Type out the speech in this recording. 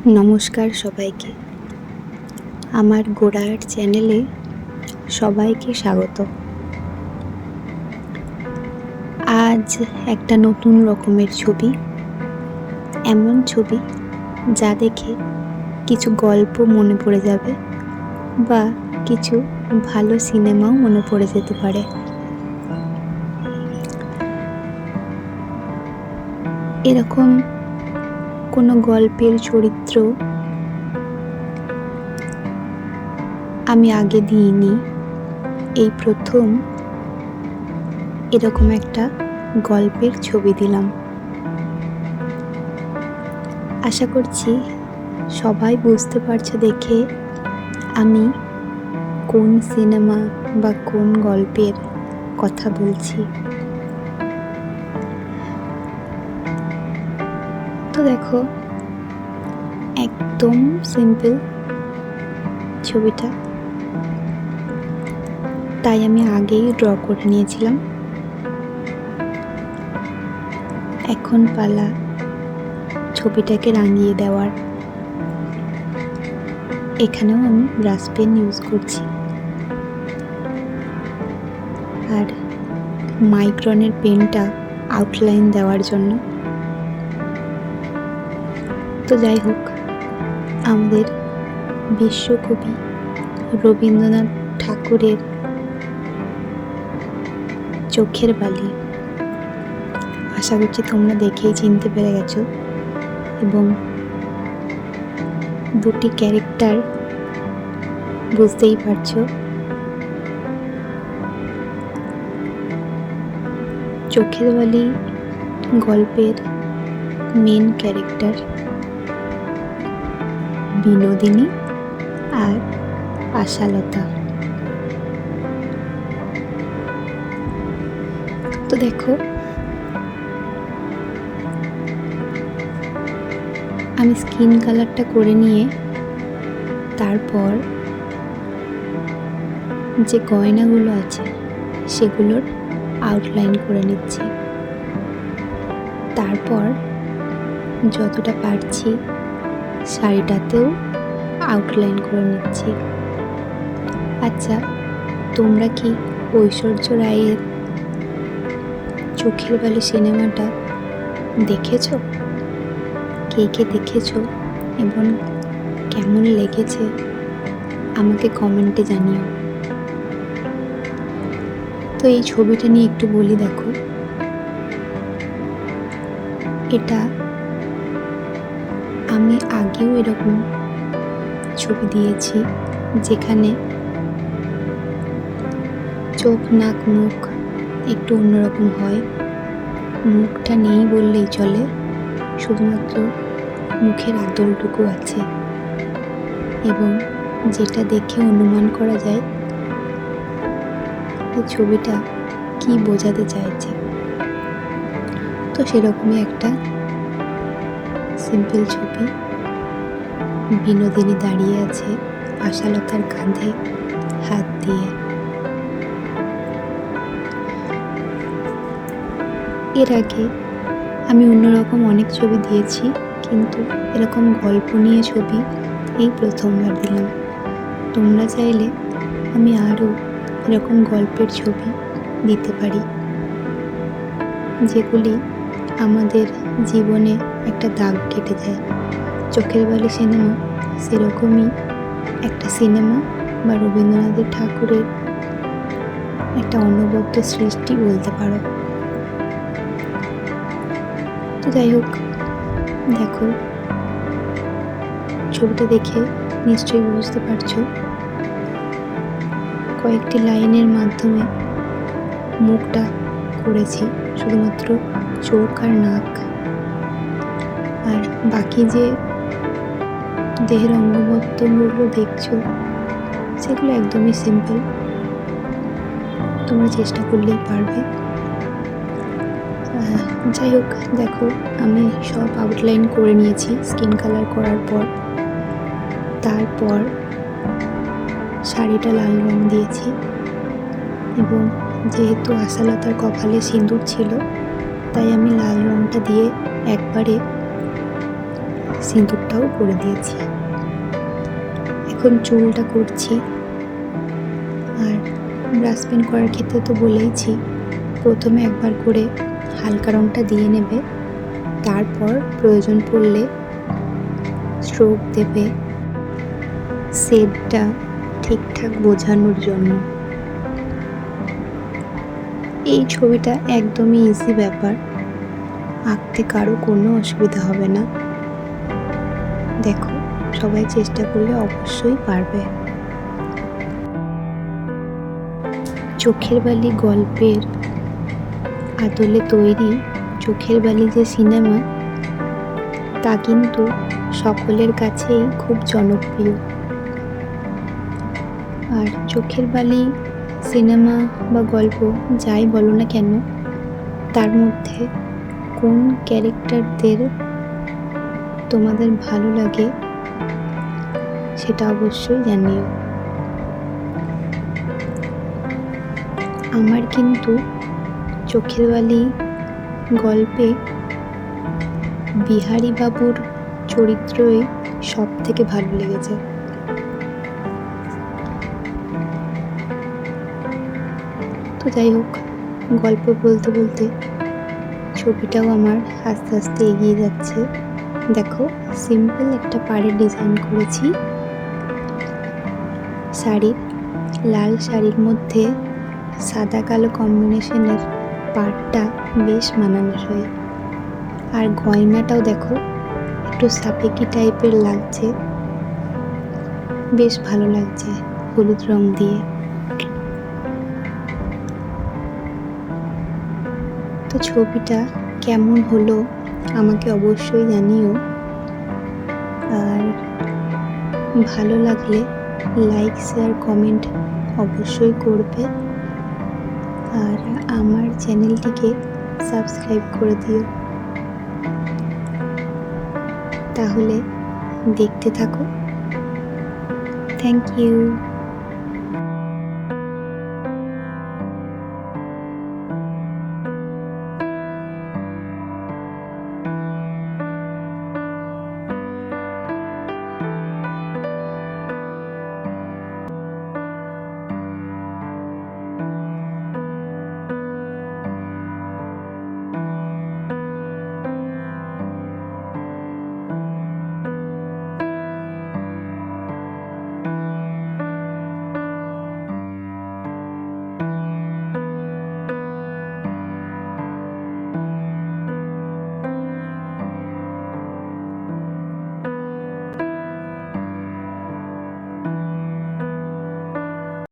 নমস্কার সবাইকে। আমার গোড়ার চ্যানেলে সবাইকে স্বাগত। আজ একটা নতুন রকমের ছবি, এমন ছবি যা দেখে কিছু গল্প মনে পড়ে যাবে বা কিছু ভালো সিনেমাও মনে পড়ে যেতে পারে। এরকম কোনো গল্পের চরিত্র আমি আগে দিইনি, এই প্রথম এরকম একটা গল্পের ছবি দিলাম। আশা করছি সবাই বুঝতে পারছো দেখে আমি কোন সিনেমা বা কোন গল্পের কথা বলছি। তো দেখো, একদম সিম্পল ছবিটা, তাই আমি আগেই ড্র করে নিয়েছিলাম। এখন পালা ছবিটাকে রাঙিয়ে দেওয়ার। এখানেও আমি ব্রাশ পেন ইউজ করছি আর মাইক্রনের পেনটা আউটলাইন দেওয়ার জন্য। তো যাই হোক, আমাদের বিশ্বকবি রবীন্দ্রনাথ ঠাকুরের চোখের বালি আশা করছি তোমরা দেখেই চিনতে পেরে গেছো, এবং দুটি ক্যারেক্টার বুঝতেই পারছো। চোখের বালি গল্পের মেন ক্যারেক্টার বিনোদিনী আর আশালতা। তো দেখো, আমি স্কিন কালারটা করে নিয়ে তারপর যে গয়নাগুলো আছে সেগুলোর আউটলাইন করে নিচ্ছি। তারপর যতটা পারছি শাড়িটাতেও আউটলাইন করে নিচ্ছি। আচ্ছা, তোমরা কি ঐশ্বর্য রায়ের চোখের বালি সিনেমাটা দেখেছো? কে কে দেখেছো এবং কেমন লেগেছে আমাকে কমেন্টে জানিও। তো এই ছবিটা নিয়ে একটু বলি। দেখো, এটা আমি আগেও এরকম ছবি দিয়েছি যেখানে চোখ, নাক, মুখ একটু অন্যরকম হয়। মুখটা নেই বললেই চলে, শুধুমাত্র মুখের আদলটুকু আছে, এবং যেটা দেখে অনুমান করা যায় এই ছবিটা কি বোঝাতে চাইছে। তো সেরকমই একটা সিম্পল ছবি। বিনোদিনী দাঁড়িয়ে আছে আশালতার কাঁধে হাত দিয়ে। এর আগে আমি অন্যরকম অনেক ছবি দিয়েছি, কিন্তু এরকম গল্প নিয়ে ছবি এই প্রথমবার দিলাম। তোমরা চাইলে আমি আরও এরকম গল্পের ছবি দিতে পারি, যেগুলি আমাদের জীবনে একটা দাগ কেটে যায়। চোখের বালি সিনেমা সেরকমই একটা সিনেমা বা রবীন্দ্রনাথ ঠাকুরের একটা অনবদ্য সৃষ্টি বলতে পারো। তো যাই হোক, দেখো, ছবিটা দেখে নিশ্চয়ই বুঝতে পারছো কয়েকটি লাইনের মাধ্যমে মুখটা করেছি, শুধুমাত্র চোখ আর নাক, আর বাকি যে দেহের অঙ্গভঙ্গিগুলো দেখছো সেগুলো একদমই সিম্পল, তোমরা চেষ্টা করলেই পারবে। যাই হোক, দেখো, আমি সব আউটলাইন করে নিয়েছি স্কিন কালার করার পর। তারপর শাড়িটা লাল রং দিয়েছি, এবং যেহেতু আশালতার কপালে সিঁদুর ছিল তাই আমি লাল রংটা দিয়ে একবারে সিঁদুরটাও করে দিয়েছি। এখন চুলটা করছি। আর ব্রাশ পেন করার ক্ষেত্রে তো বলেইছি, প্রথমে একবার করে হালকা রঙটা দিয়ে নেবে, তারপর প্রয়োজন পড়লে স্ট্রোক দেবে শেডটা ঠিকঠাক বোঝানোর জন্য। এই ছবিটা একদমই ইজি ব্যাপার, আঁকতে কারো কোনো অসুবিধা হবে না। দেখো, সবাই চেষ্টা করলে অবশ্যই পারবে। চোখের বালি গল্পের আদলে তৈরি চোখের বালি যে সিনেমা, তা কিন্তু সকলের কাছেই খুব জনপ্রিয়। আর চোখের বালি সিনেমা বা গল্প যাই বলো না কেন, তার মধ্যে কোন ক্যারেক্টারদের তোমাদের ভালো লাগে সেটা অবশ্যই জানিও। আমার কিন্তু চোখের বালি গল্পে বিহারী বাবুর চরিত্রই সব থেকে ভালো লেগেছে। তো যাই হোক, গল্প বলতে বলতে ছবিটাও আমার আস্তে আস্তে এগিয়ে যাচ্ছে। দেখো, সিম্পল একটা পাড়ের ডিজাইন করেছি। শাড়ির লাল শাড়ির মধ্যে সাদা কালো কম্বিনেশনের পাড়টা বেশ মানানসই। আর গয়নাটাও দেখো, একটু সাপেকি টাইপের লাগছে, বেশ ভালো লাগছে হলুদ রং দিয়ে। তো ছবিটা কেমন হলো আমাকে অবশ্যই জানিও। আর ভালো লাগলে লাইক, শেয়ার, কমেন্ট অবশ্যই করবে। আর আমার চ্যানেলটিকে সাবস্ক্রাইব করে দিও। তাহলে দেখতে থাকো। Thank you.